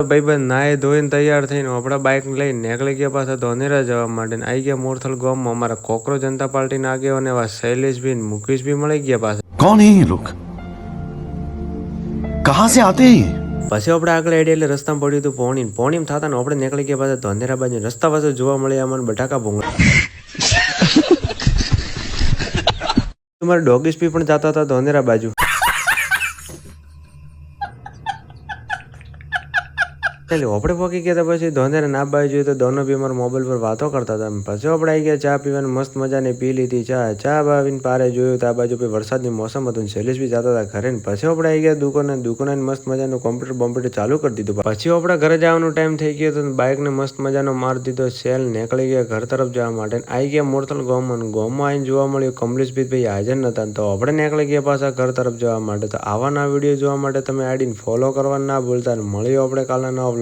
ભાઈબંધ નાહી ધોઈને તૈયાર થઈને આપણા બાઇક લઈને નીકળી ગયા પાછા ધોનેરા જવા માટે ને આવી ગયા મોરથલ ગામમાં અમારા કોકરોચ જનતા પાર્ટીના આગેવાન એવા શૈલેષભાઈ ને મુકેશભાઈ મળી ગયા પાછા। कौन है ये लोग? कहाँ से आते हैं ये? પછી આપણે આગળ એડી એટલે રસ્તામાં પડ્યું હતું પોણીમ થતા ને આપણે નીકળી ગયા પાછા ધોનેરા બાજુ રસ્તા પાસે જોવા મળ્યા અમને બટાકા ભૂંગળા। તમારે ડોગીસ બી પણ જતા હતા ધોનેરા બાજુ। આપણે પોકી ગયા હતા પછી ધોનેરા ના બાજુ જોઈએ તો દોનો બી અમારા મોબાઈલ પર વાતો કરતા હતા। પછી આપણે આવી ગયા ચા પીવાની મસ્ત મજાની પી લીધી ચા બાવીને પારે જોયું તો આ બાજુ પછી વરસાદની મોસમ હતું ને શૈલેષ બી જતા હતા ઘરે ને પછી આપણે આવી ગયા દુકાને મસ્ત મજાનું કોમ્પ્યુટર ચાલુ કરી દીધું। પછી આપણે ઘરે જવાનો ટાઈમ થઈ ગયો તો બાઇકને મસ્ત મજાનો મારી દીધો સેલ નીકળી ગયા ઘર તરફ જવા માટે આવી ગયા મોરથલ ગામમાં આવીને જોવા મળ્યું કમલેશભાઈ હાજર નતા તો આપણે નીકળી ગયા પાછા ઘર તરફ જવા માટે। તો આવા ના વિડીયો જોવા માટે તમે આઈડીને ફોલો કરવા ના ભૂલતા મળ્યો આપણે કાલના નવા